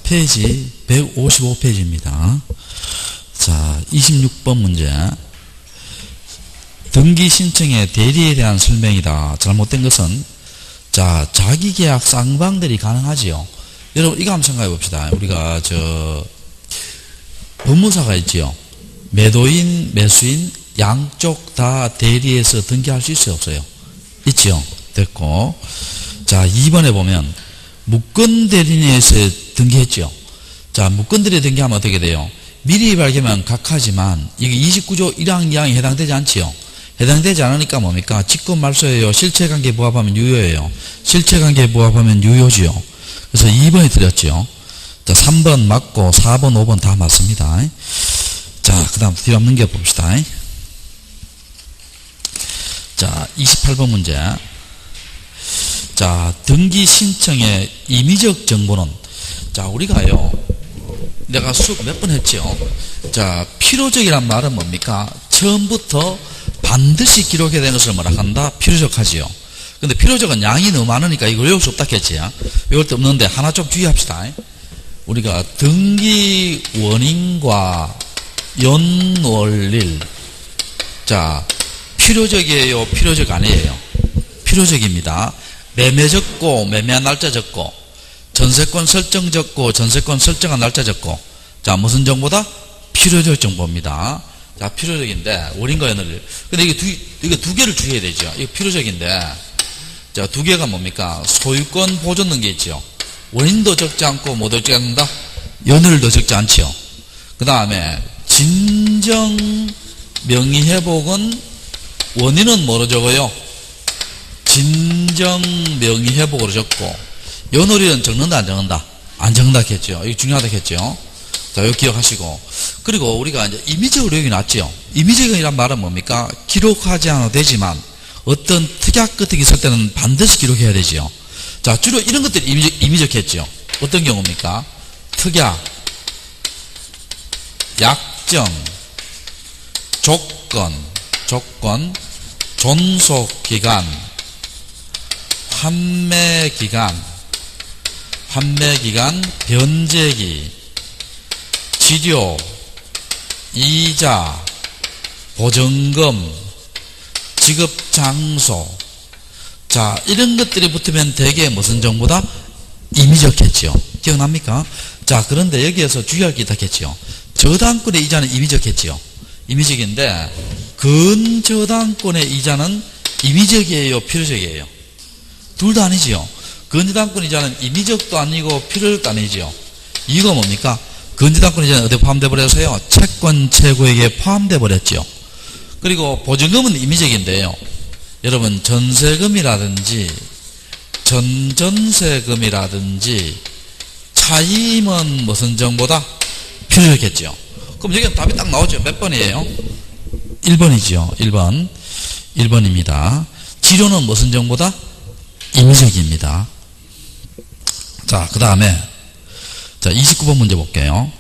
페이지 155페이지입니다. 자, 26번 문제. 등기 신청의 대리에 대한 설명이다. 잘못된 것은, 자, 자기계약 쌍방들이 가능하지요. 여러분, 이거 한번 생각해 봅시다. 우리가, 법무사가 있지요. 매도인, 매수인, 양쪽 다 대리해서 등기할 수 있어요, 없어요? 있지요. 됐고. 자, 2번에 보면, 무권 대리인에서 등기했죠. 자, 무권 대리 등기하면 어떻게 돼요? 미리 발견하면 각하지만, 이게 29조 1항, 2항에 해당되지 않지요. 해당되지 않으니까 뭡니까? 직권 말소예요. 실체관계에 부합하면 유효예요. 실체관계에 부합하면 유효지요. 그래서 2번이 틀렸죠. 자, 3번 맞고 4번, 5번 다 맞습니다. 자, 그 다음 뒤로 한번 넘겨봅시다. 자, 28번 문제. 자, 등기 신청의 임의적 정보는, 자, 우리가요, 내가 수업 몇 번 했죠. 자, 필요적이란 말은 뭡니까? 처음부터 반드시 기록해야 되는 것을 뭐라 한다? 필요적 하지요. 근데 필요적은 양이 너무 많으니까 이걸 외울 수 없다 했지. 외울 데 없는데 하나 좀 주의합시다. 우리가 등기 원인과 연월일. 자, 필요적이에요? 필요적 아니에요? 필요적입니다. 매매 적고, 매매한 날짜 적고, 전세권 설정 적고, 전세권 설정한 날짜 적고. 자, 무슨 정보다? 필요적 정보입니다. 자, 필요적인데, 원인과 연월일. 근데 이게 두 개를 주의해야 되죠. 이거 필요적인데, 자, 두 개가 뭡니까? 소유권 보존 등기 있죠. 원인도 적지 않고, 뭐 적지 않는다? 연월일도 적지 않지요. 그 다음에, 진정 명의회복은, 원인은 뭐로 적어요? 진정 명의회복으로 적고, 연월일은 적는다, 안 적는다? 안 적는다 했죠. 이거 중요하다 했죠. 자, 이거 기억하시고. 그리고 우리가 이제 임의적으로 여기 놨죠. 임의적이란 말은 뭡니까? 기록하지 않아도 되지만, 어떤 특약 같은 게 있을 때는 반드시 기록해야 되죠. 자, 주로 이런 것들이 임의적 했죠. 어떤 경우입니까? 특약, 약정, 조건, 존속기간, 판매기간, 변제기, 지료, 이자, 보증금, 지급장소. 자, 이런 것들이 붙으면 대개 무슨 정보다? 임의적했죠. 기억납니까? 자, 그런데 여기에서 주의할 게 있다겠죠. 저당권의 이자는 임의적했죠. 임의적인데, 근저당권의 이자는 임의적이에요? 필요적이에요? 둘 다 아니지요. 근저당권 이자는 임의적도 아니고 필요적도 아니지요. 이유가 뭡니까? 근저당권 이자는 어디에 포함되어 버려서요? 채권 최고액에 포함되어 버렸죠. 그리고 보증금은 임의적인데요. 여러분, 전세금이라든지 전전세금이라든지 차임은 무슨 정보다? 필요적겠죠. 그럼 여기는 답이 딱 나오죠. 몇 번이에요? 1번이죠. 1번. 1번입니다. 지료는 무슨 정보다? 임의적입니다. 자, 그 다음에, 자, 29번 문제 볼게요.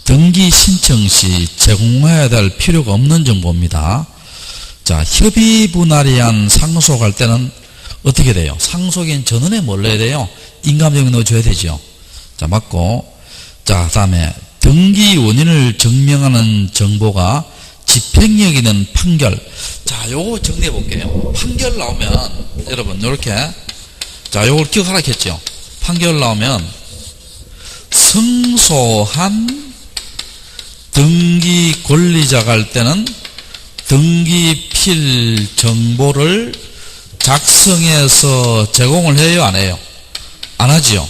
등기 신청 시 제공해야 될 필요가 없는 정보입니다. 자, 협의 분할에 의한 상속할 때는 어떻게 돼요? 상속인 전원에 뭘 넣어야 돼요? 인감정보 넣어줘야 되죠. 자, 맞고. 자, 그 다음에, 등기 원인을 증명하는 정보가 집행력 있는 판결. 자, 요거 정리해 볼게요. 판결 나오면, 여러분, 요렇게. 자, 요걸 기억하라 했죠. 판결 나오면, 승소한 등기 권리자가 할 때는 등기필 정보를 작성해서 제공을 해요, 안 해요? 안 하지요.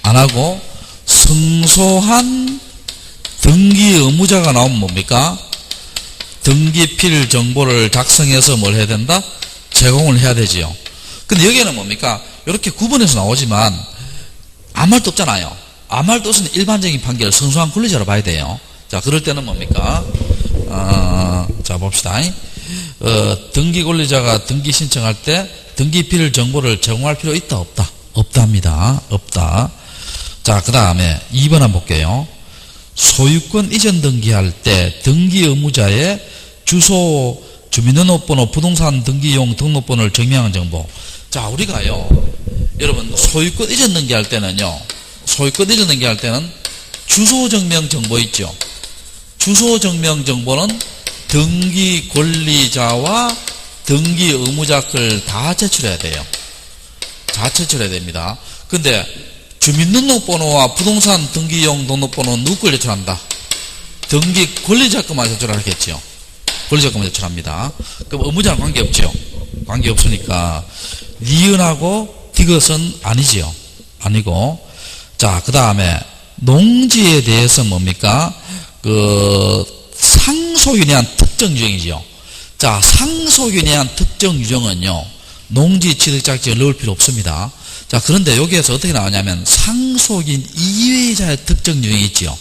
안 하고, 승소한 등기 의무자가 나오면 뭡니까? 등기필 정보를 작성해서 뭘 해야 된다? 제공을 해야 되지요. 근데 여기에는 뭡니까? 이렇게 구분해서 나오지만 아무 말도 없잖아요. 아무 말도 없으면 일반적인 판결, 승소한 권리자로 봐야 돼요. 자, 그럴 때는 뭡니까? 자, 봅시다. 등기 권리자가 등기 신청할 때 등기필 정보를 제공할 필요 있다, 없다? 없답니다. 없다. 자, 그 다음에 2번 한번 볼게요. 소유권 이전 등기할 때 등기 의무자의 주소, 주민등록번호, 부동산 등기용 등록번호를 증명한 정보. 자, 우리가요, 여러분, 소유권 이전 등기할 때는요, 소유권 이전등기할 때는 주소증명 정보 있죠. 주소증명 정보는 등기 권리자와 등기 의무자 걸 다 제출해야 돼요. 다 제출해야 됩니다. 근데 주민등록번호와 부동산 등기용 등록번호는 누구 걸 제출한다? 등기 권리자 것만 제출하겠죠. 권리자 것만 제출합니다. 그럼 의무자는 관계없죠. 관계없으니까 니은하고 디귿은 아니지요. 아니고. 자, 그 다음에 농지에 대해서 뭡니까? 상속인에 대한 특정 유형이지요. 자, 상속인에 대한 특정 유형은요, 농지 취득자격증을 넣을 필요 없습니다. 자, 그런데 여기에서 어떻게 나오냐면 상속인 이외자의 특정 유형이 있지요.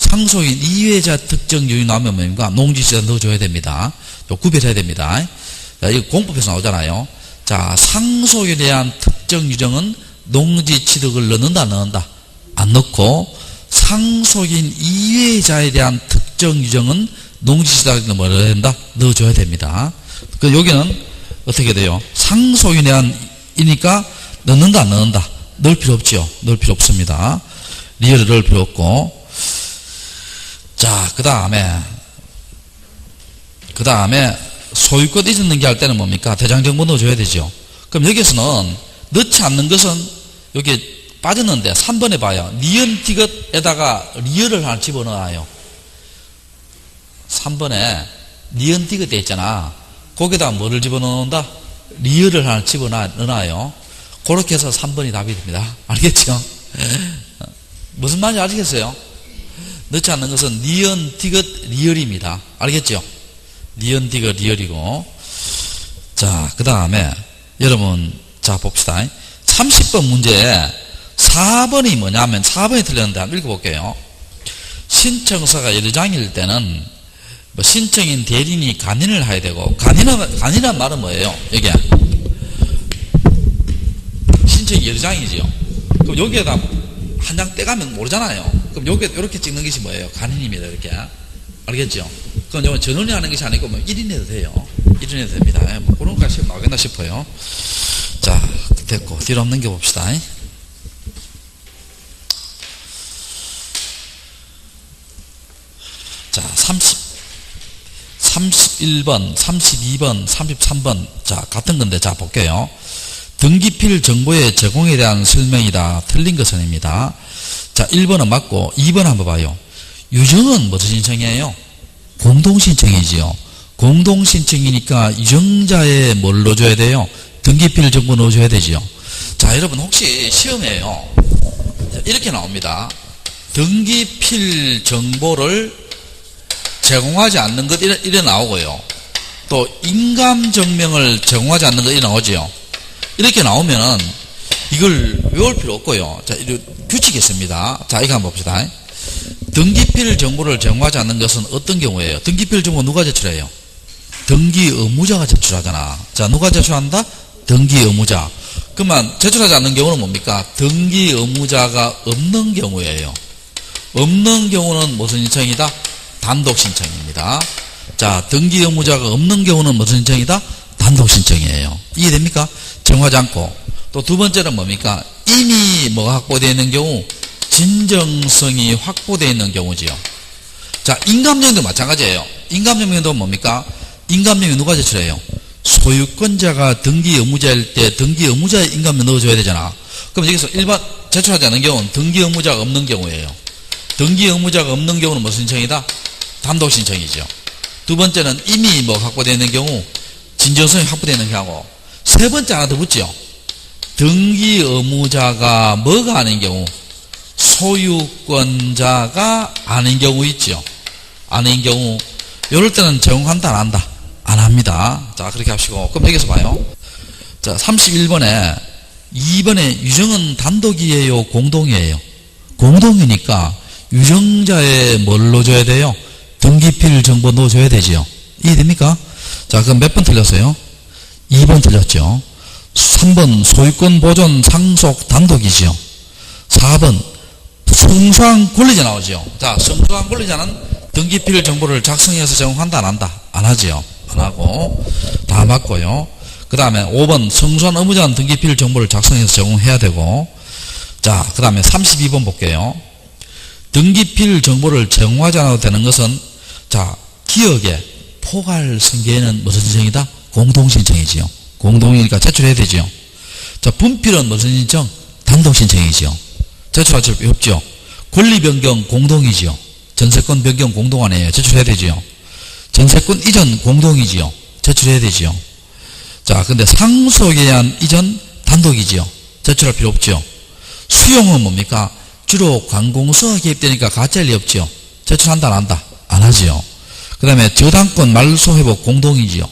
상속인 이외자 특정 유형이 나오면 뭡니까? 농지 취득 넣어줘야 됩니다. 구별해야 됩니다. 자, 이거 공법에서 나오잖아요. 자, 상속에 대한 특정 유형은 농지 취득을 넣는다, 안 넣는다? 안 넣고, 상속인 이외자에 대한 특정 유형은 농지 취득을 뭐라 된다? 넣어줘야 됩니다. 그 여기는 어떻게 돼요? 상속인에 대한 이니까 넣는다, 안 넣는다? 넣을 필요 없지요. 넣을 필요 없습니다. 리얼을 넣을 필요 없고. 자, 그 다음에 소유권 이전 등기할 때는 뭡니까? 대장정보 넣어줘야 되죠. 그럼 여기서는 넣지 않는 것은 여기 빠졌는데 3번에 봐요. 니은 디귿에다가 리얼을 하나 집어넣어요. 3번에 니은 디귿 돼 있잖아. 거기다 뭐를 집어넣는다? 리얼을 하나 집어넣어요. 그렇게 해서 3번이 답이 됩니다. 알겠죠? 무슨 말인지 아시겠어요? 넣지 않는 것은 니은 디귿 리얼입니다. 알겠죠? 니은 디귿 리얼이고. 자, 그 다음에 여러분, 자 봅시다. 30번 문제에 4번이 뭐냐면 4번이 틀렸는데 한번 읽어볼게요. 신청서가 여러 장일 때는 뭐 신청인 대리인이 간인을 해야 되고, 간인이란 말은 뭐예요? 여기 신청이 여러 장이지요. 그럼 여기에다 한 장 떼가면 모르잖아요. 그럼 여기 이렇게 찍는 것이 뭐예요? 간인입니다. 이렇게. 알겠죠? 그건 전원이 하는 것이 아니고 뭐 1인 해도 돼요. 1인 해도 됩니다. 뭐 그런 거 시험 나오겠나 싶어요. 자, 됐고 뒤로 한번 넘겨봅시다. 자, 31번, 32번, 33번. 자, 같은 건데, 자, 볼게요. 등기필 정보의 제공에 대한 설명이다. 틀린 것은입니다. 자, 1번은 맞고, 2번 한번 봐요. 유정은 무슨 신청이에요? 공동신청이지요. 공동신청이니까 유정자에 뭘 넣어줘야 돼요? 등기필 정보 넣어줘야 되지요. 자, 여러분, 혹시 시험에요. 이렇게 나옵니다. 등기필 정보를 제공하지 않는 것 이래 나오고요. 또 인감증명을 제공하지 않는 것 이래 나오지요. 이렇게 나오면은 이걸 외울 필요 없고요. 자, 규칙이 있습니다. 자, 이거 한번 봅시다. 등기필 정보를 제공하지 않는 것은 어떤 경우예요? 등기필 정보 누가 제출해요? 등기 의무자가 제출하잖아. 자, 누가 제출한다? 등기 의무자. 그러면 제출하지 않는 경우는 뭡니까? 등기 의무자가 없는 경우예요. 없는 경우는 무슨 신청이다? 단독 신청입니다. 자, 등기 의무자가 없는 경우는 무슨 신청이다? 단독 신청이에요. 이해됩니까? 정하지 않고. 또 두 번째는 뭡니까? 이미 뭐가 확보되어 있는 경우, 진정성이 확보되어 있는 경우지요. 자, 인감증명도 마찬가지예요. 인감증명도 뭡니까? 인감증명 누가 제출해요? 소유권자가 등기 의무자일 때 등기 의무자의 인감증명 넣어줘야 되잖아. 그럼 여기서 일반 제출하지 않는 경우는 등기 의무자가 없는 경우예요. 등기 의무자가 없는 경우는 무슨 신청이다? 단독 신청이죠. 두 번째는 이미 뭐 확보되어 있는 경우, 진정성이 확보되어 있는 경우고, 세 번째 하나 더 붙죠. 등기 의무자가 뭐가 아닌 경우? 소유권자가 아닌 경우 있죠. 아닌 경우, 이럴 때는 제공한다, 안 한다? 안 합니다. 자, 그렇게 합시고. 그럼 여기서 봐요. 자, 31번에 2번에 유정은 단독이에요? 공동이에요? 공동이니까 유정자에 뭘 넣어줘야 돼요? 등기필 정보 넣어줘야 되지요. 이해됩니까? 자, 그럼 몇 번 틀렸어요? 2번 틀렸죠. 3번 소유권 보존 상속 단독이지요. 4번 성수한 권리자 나오죠. 자, 성수한 권리자는 등기필 정보를 작성해서 제공한다, 안 한다? 안 하지요. 안 하고. 다 맞고요. 그 다음에 5번 성수한 의무자는 등기필 정보를 작성해서 제공해야 되고. 자, 그 다음에 32번 볼게요. 등기필 정보를 제공하지 않아도 되는 것은, 자, 기억에 포괄 승계에는 무슨 신청이다? 공동신청이지요. 공동이니까 제출해야 되지요. 자, 분필은 무슨 신청? 단독신청이지요. 제출할 필요 없죠. 권리 변경 공동이지요. 전세권 변경 공동 아니에요. 제출해야 되지요. 전세권 이전 공동이지요. 제출해야 되지요. 자, 근데 상속예한 이전 단독이지요. 제출할 필요 없죠. 수용은 뭡니까? 주로 관공서가 개입되니까 가짜일 리 없지요. 제출한다 안 한다? 안 하지요. 그 다음에 저당권 말소회복 공동이지요.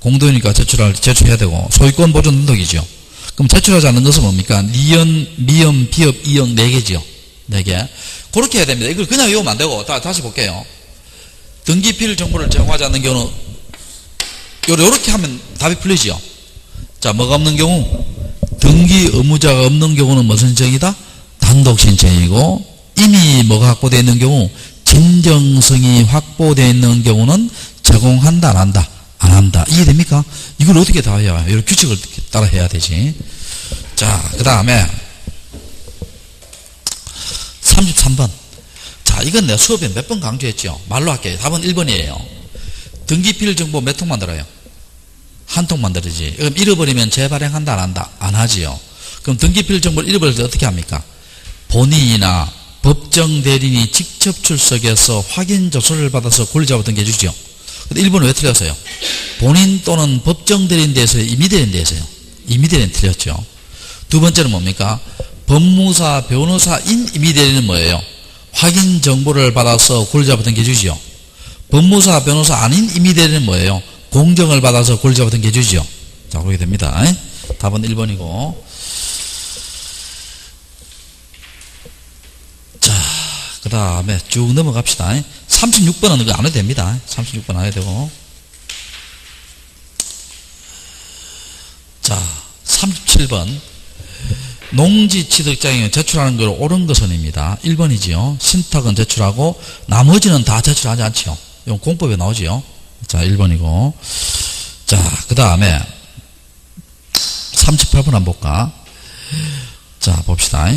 공동이니까 제출해야 되고, 소유권 보존 단독이지요. 그럼 제출하지 않는 것은 뭡니까? 니연, 미연, 비업, 이연 4개지요. 4개. 그렇게 해야 됩니다. 이걸 그냥 외우면 안 되고, 다시 볼게요. 등기필 정보를 제공하지 않는 경우는, 요렇게 하면 답이 풀리지요. 자, 뭐가 없는 경우? 등기 의무자가 없는 경우는 무슨 신청이다? 단독 신청이고, 이미 뭐가 확보되어 있는 경우, 진정성이 확보되어 있는 경우는 제공한다, 안 한다? 안 한다. 이해됩니까? 이걸 어떻게 다 해야, 이런 규칙을 따라 해야 되지. 자, 그 다음에 33번. 자, 이건 내가 수업에 몇 번 강조했죠. 말로 할게요. 답은 1번이에요. 등기필 정보 몇 통 만들어요? 한 통 만들어지. 그럼 잃어버리면 재발행한다, 안 한다? 안 하지요. 그럼 등기필 정보를 잃어버릴 때 어떻게 합니까? 본인이나 법정 대리인이 직접 출석해서 확인 조서를 받아서 권리자부터 등기해주죠. 근데 1번은 왜 틀렸어요? 본인 또는 법정 대리인 대해서요? 이미 대리인 대해서요? 이미 대리인 틀렸죠. 두 번째는 뭡니까? 법무사, 변호사인 이미 대리인은 뭐예요? 확인 정보를 받아서 권리자부터 등기해주죠. 법무사, 변호사 아닌 이미 대리인은 뭐예요? 공정을 받아서 권리자부터 등기해주죠. 자, 그렇게 됩니다. 답은 1번이고. 자, 그 다음에 쭉 넘어갑시다. 36번은 그거 안 해도 됩니다. 36번 안 해도 되고. 자, 37번. 농지 취득장에 제출하는 걸 옳은 것은입니다. 1번이지요. 신탁은 제출하고 나머지는 다 제출하지 않지요. 이건 공법에 나오지요. 자, 1번이고. 자, 그 다음에 38번 한번 볼까? 자, 봅시다.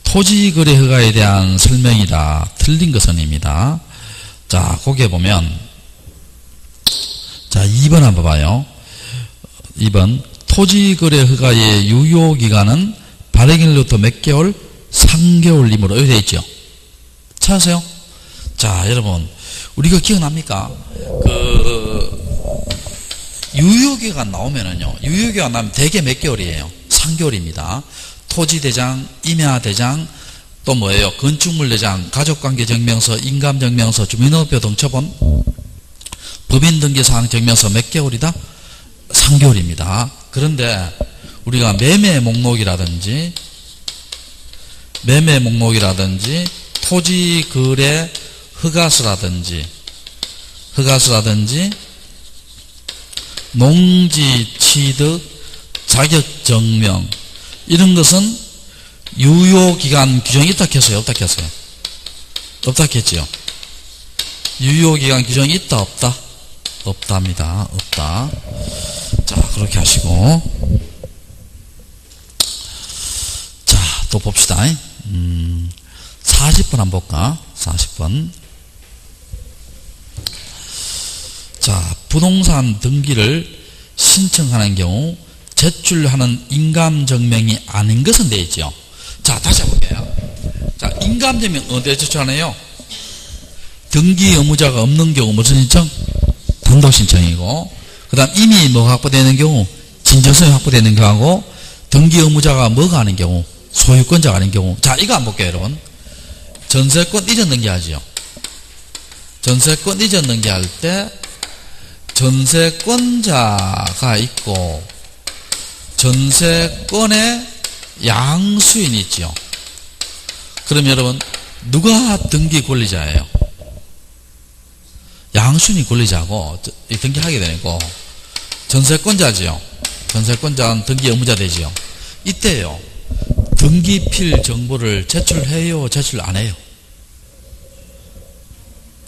토지거래 허가에 대한 설명이다. 틀린 것은입니다. 자, 거기에 보면, 자, 2번 한번 봐요. 2번. 토지거래 허가의 유효기간은 발행일로부터 몇 개월? 3개월이므로 여기 되어 있죠. 찾으세요? 자, 여러분, 우리가 기억납니까? 유효기간 나오면은요, 유효기간 나오면 대개 몇 개월이에요? 3개월입니다. 토지대장, 임야대장, 또 뭐예요? 건축물대장, 가족관계증명서, 인감증명서, 주민등록표 등초본, 법인등기사항증명서 몇 개월이다? 3개월입니다. 그런데 우리가 매매 목록이라든지 토지거래 허가서라든지 농지취득 자격증명 이런 것은 유효기간 규정이 있다 했어요? 없다 했어요? 없다 했지요? 유효기간 규정이 있다 없다? 없답니다. 없다. 자, 그렇게 하시고. 자, 또 봅시다. 40번 한번 볼까? 40번. 자, 부동산 등기를 신청하는 경우 제출하는 인감증명이 아닌 것은 되어 있죠. 자, 다시 해볼게요. 자, 인감증명 어디에 제출하나요? 등기 의무자가 없는 경우 무슨 신청? 단독신청이고, 그 다음 이미 뭐가 확보되는 경우? 진정성이 확보되는 경우하고, 등기 의무자가 뭐가 아닌 경우? 소유권자가 아닌 경우. 자, 이거 한번 볼게요, 여러분. 전세권 이전 등기하지요. 전세권 이전 등기할 때 전세권자가 있고 전세권의 양수인이 있죠. 그럼 여러분, 누가 등기 권리자예요? 양수인이 권리자고 등기하게 되고, 전세권자지요. 전세권자는 등기 의무자 되지요. 이때요, 등기필 정보를 제출해요, 제출 안 해요?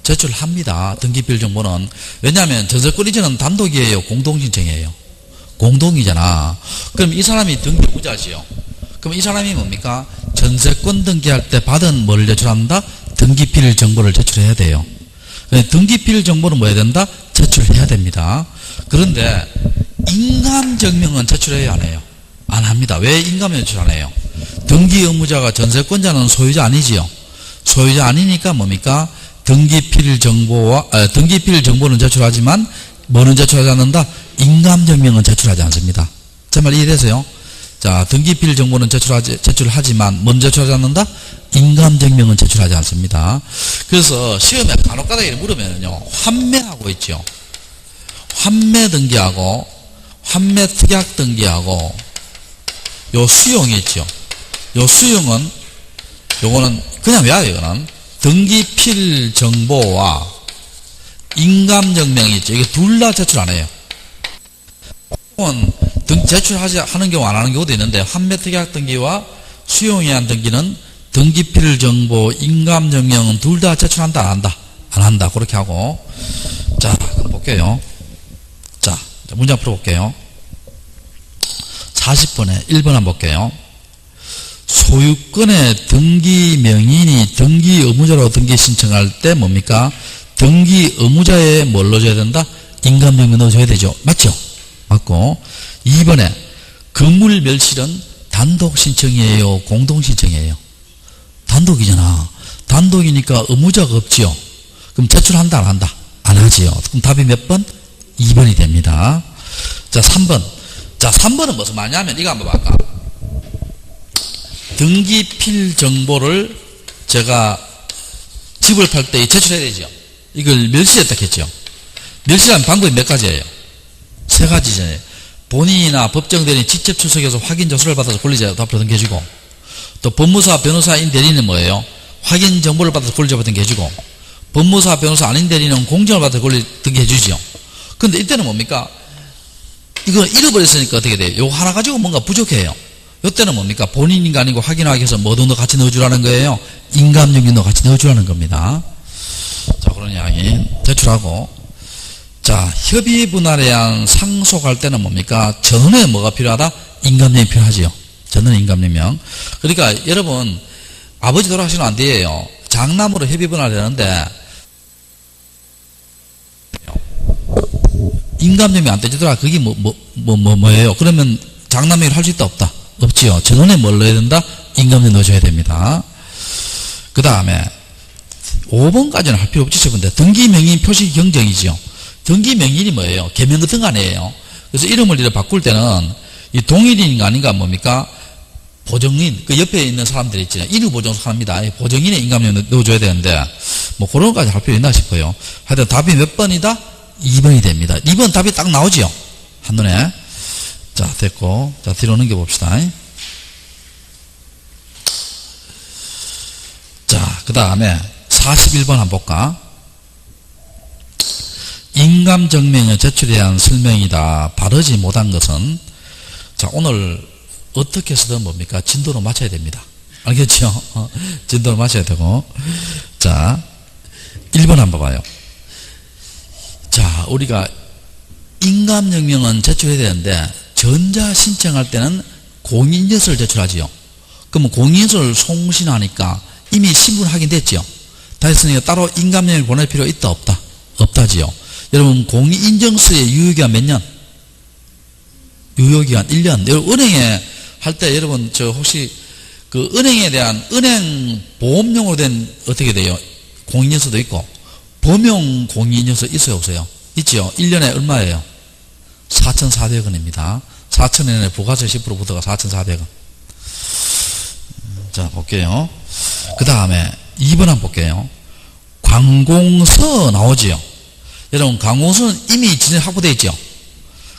제출합니다. 등기필 정보는. 왜냐하면 전세권 이전은 단독이에요, 공동신청이에요? 공동이잖아. 그럼 이 사람이 등기 의무자지요. 그럼 이 사람이 뭡니까? 전세권 등기할 때 받은 뭐를 제출한다? 등기필 정보를 제출해야 돼요. 등기필 정보는 뭐 해야 된다? 제출해야 됩니다. 그런데 인감증명은 제출해야 안 해요? 안 합니다. 왜 인감증명 제출 안 해요? 등기 의무자가 전세권자는 소유자 아니지요. 소유자 아니니까 뭡니까? 등기필 정보는 제출하지만 뭐는 제출하지 않는다? 인감증명은 제출하지 않습니다. 제 말 이해되세요? 자, 등기필 정보는 제출하지만 뭔 제출하지 않는다? 인감증명은 제출하지 않습니다. 그래서 시험에 간혹가다 물으면요, 환매하고 있죠. 환매 등기하고 환매 특약 등기하고 요 수용이 있죠. 요 수용은 요거는 그냥 외워요. 이거는 등기필 정보와 인감증명이 있죠. 이게 둘 다 제출 안 해요. 제출하는 경우 안 하는 경우도 있는데 환매특약 등기와 수용의안 등기는 등기필 정보, 인감증명은 둘 다 제출한다 안 한다? 안 한다. 그렇게 하고 자 그럼 볼게요. 자 문장 풀어볼게요. 40번에 1번 한번 볼게요. 소유권의 등기 명인이 등기 의무자로 등기 신청할 때 뭡니까? 등기 의무자에 뭘 넣어줘야 된다? 인감증명 넣어줘야 되죠. 맞죠? 맞고 2번에 건물 멸실은 단독 신청이에요? 공동 신청이에요? 단독이잖아. 단독이니까 의무자가 없지요. 그럼 제출한다 안 한다? 안 하지요. 그럼 답이 몇 번? 2번이 됩니다. 자 3번. 자 3번은 무슨 말이냐면 이거 한번 볼까? 등기필 정보를 제가 집을 팔 때 제출해야 되죠. 이걸 멸실했다 했죠. 멸실하는 방법이 몇 가지예요? 세 가지잖아요. 본인이나 법정대리인 직접 출석해서 확인 조서를 받아서 권리자 앞으로 등기해주고, 또 법무사 변호사인 대리인은 뭐예요? 확인 정보를 받아서 권리자 앞으로 등기해주고, 법무사 변호사 아닌 대리인은 공정을 받아서 권리 등기해주죠. 근데 이때는 뭡니까? 이거 잃어버렸으니까 어떻게 돼요? 요거 하나 가지고 뭔가 부족해요. 이때는 뭡니까? 본인인가 아니고 확인하기 위해서 뭐도 같이 넣어주라는 거예요? 인감증명도 같이 넣어주라는 겁니다. 자, 그런 이야기 제출하고, 자, 협의 분할에 의한 상속할 때는 뭡니까? 전원에 뭐가 필요하다? 인감증명이 필요하지요. 전원 인감증명. 그러니까 여러분, 아버지 돌아가시면 안 돼요. 장남으로 협의 분할을 하는데 인감증명이 안 되더라. 그게 뭐예요? 그러면 장남회의를 할 수 있다 없다? 없지요. 전원에 뭘 넣어야 된다? 인감증명 넣어줘야 됩니다. 그 다음에 5번까지는 할 필요 없지 싶은데 등기명인 표시 경정이지요. 등기명인이 뭐예요? 개명 같은 거 아니에요. 그래서 이름을 이렇게 바꿀 때는 이 동일인인가 아닌가 뭡니까? 보정인, 그 옆에 있는 사람들이 있잖아요. 인후 보정소 합니다. 보정인의 인감증명 넣어줘야 되는데 뭐 그런 것까지 할 필요 있나 싶어요. 하여튼 답이 몇 번이다? 2번이 됩니다. 2번 답이 딱 나오지요. 한눈에. 자, 됐고. 자, 뒤로 넘겨봅시다. 자, 그 다음에 41번 한번 볼까? 인감증명의 제출에 대한 설명이다. 바르지 못한 것은, 자, 오늘 어떻게 해서든 뭡니까? 진도로 맞춰야 됩니다. 알겠죠? 진도로 맞춰야 되고. 자, 1번 한번 봐요. 자, 우리가 인감증명은 제출해야 되는데 전자 신청할 때는 공인인증서를 제출하지요. 그러면 공인인증서를 송신하니까 이미 신분 확인됐지요. 다 했으니까 따로 인감증명을 보낼 필요 있다 없다? 없다지요. 여러분 공인인증서의 유효기간 몇 년? 유효기간 1년. 여러분 은행에 할 때 여러분 저 혹시 그 은행에 대한 은행 보험용으로 된 어떻게 돼요? 공인인증서도 있고 범용 공인인증서 있어요 없어요? 있지요. 1년에 얼마예요? 4,400원입니다. 4,000원에 부가세 10% 붙어가 4,400원. 자, 볼게요. 그 다음에 2번 한번 볼게요. 관공서 나오지요. 여러분, 관공서는 이미 진행 확보되어 있죠.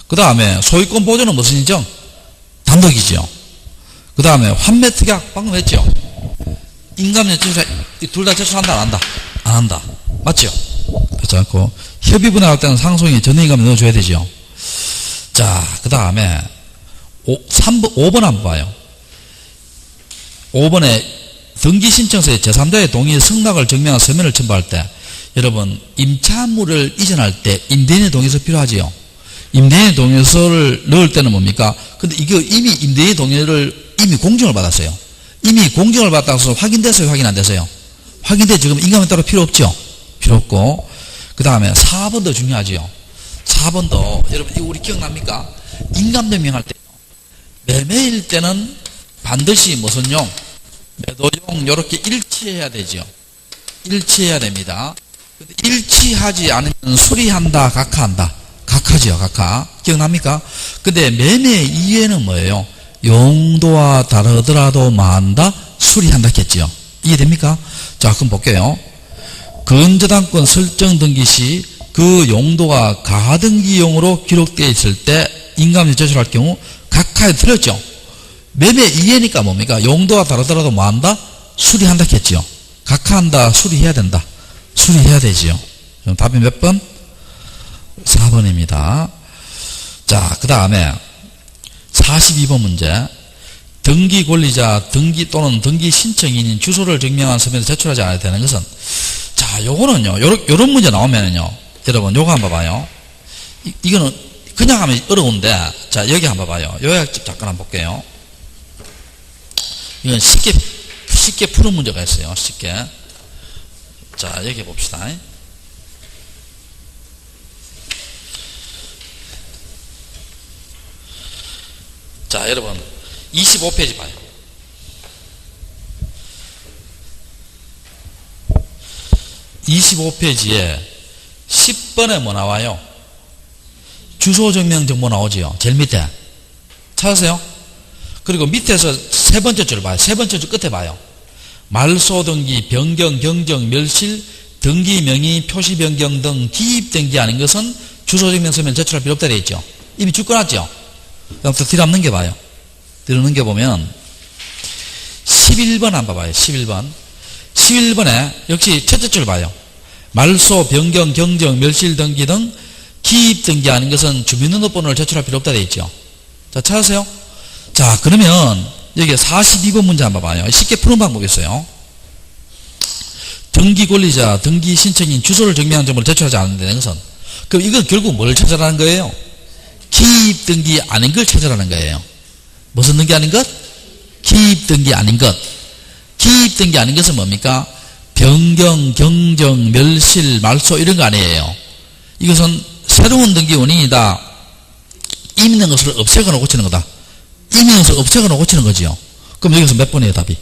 그 다음에 소유권 보존은 무슨 인정? 단독이죠. 그 다음에 환매특약 방금 했죠. 인감증명 둘 다 제출한다 안 한다? 안 한다. 맞죠? 그렇지 않고 협의분할할 때는 상속인이 전인감을 넣어줘야 되죠. 자, 그 다음에 5번 한번 봐요. 5번에 등기신청서에 제3자의 동의 승낙을 증명한 서면을 첨부할 때 여러분 임차물을 이전할 때 임대인의 동의서 필요하지요. 임대인의 동의서를 넣을 때는 뭡니까? 근데 이게 이미 임대인의 동의를 이미 공증을 받았어요. 이미 공증을 받아서 확인됐어요, 확인 안 됐어요? 확인돼. 지금 인감에 따로 필요 없죠? 필요 없고. 그 다음에 4번도 중요하지요. 4번도 여러분 이거 우리 기억납니까? 인감증명할 때 매매일 때는 반드시 무슨 용? 매도용 이렇게 일치해야 되죠. 일치해야 됩니다. 일치하지 않으면 수리한다, 각하한다. 각하지요, 각하. 기억납니까? 근데 매매 이해는 뭐예요? 용도와 다르더라도 만다, 수리한다 했지요. 이해됩니까? 자, 그럼 볼게요. 근저당권 설정 등기 시 그 용도가 가등기용으로 기록되어 있을 때 인감증 제출할 경우 각하에 틀렸죠. 매매 이해니까 뭡니까? 용도가 다르더라도 뭐 한다? 수리한다 했지요. 각하한다, 수리해야 된다. 수리해야 되지요. 그럼 답이 몇 번? 4번입니다. 자, 그 다음에 42번 문제. 등기 권리자, 등기 또는 등기 신청인인 주소를 증명한 서면을 제출하지 않아야 되는 것은, 자, 요거는요, 요런 문제 나오면은요, 여러분, 요거 한번 봐봐요. 이거는 그냥 하면 어려운데, 자, 여기 한번 봐봐요. 요약집 잠깐 한번 볼게요. 이건 쉽게 푸는 문제가 있어요. 쉽게. 자, 여기 봅시다. 자, 여러분, 25페이지 봐요. 25페이지에 10번에 뭐 나와요? 주소 증명 정보 나오지요. 제일 밑에. 찾으세요? 그리고 밑에서 세 번째 줄 봐요. 세 번째 줄 끝에 봐요. 말소 등기, 변경, 경정, 멸실, 등기 명의, 표시 변경 등 기입 등기 아닌 것은 주소 증명 서면 제출할 필요 없다 되어 있죠. 이미 줄 꺼놨죠. 그럼 또 뒤로 한번 넘겨봐요. 뒤로 넘겨보면 11번 한번 봐요. 11번. 11번에 역시 첫째 줄 봐요. 말소, 변경, 경정, 멸실 등기 등 기입 등기 아닌 것은 주민등록번호를 제출할 필요 없다 되어 있죠. 자, 찾으세요? 자, 그러면 여기 42번 문제 한번 봐요. 쉽게 푸는 방법이 있어요. 등기 권리자, 등기 신청인 주소를 증명한 정보를 제출하지 않는다는 것은, 그럼 이건 결국 뭘 찾아라는 거예요? 기입 등기 아닌 걸 찾아라는 거예요. 무슨 등기 아닌 것? 기입 등기 아닌 것. 기입 등기 아닌 것은 뭡니까? 변경, 경정, 멸실, 말소 이런 거 아니에요. 이것은 새로운 등기 원인이다. 이미 있는 것을 없애거나 고치는 거다. 이미 있는 것을 없애거나 고치는 거지요. 그럼 여기서 몇 번이에요, 답이?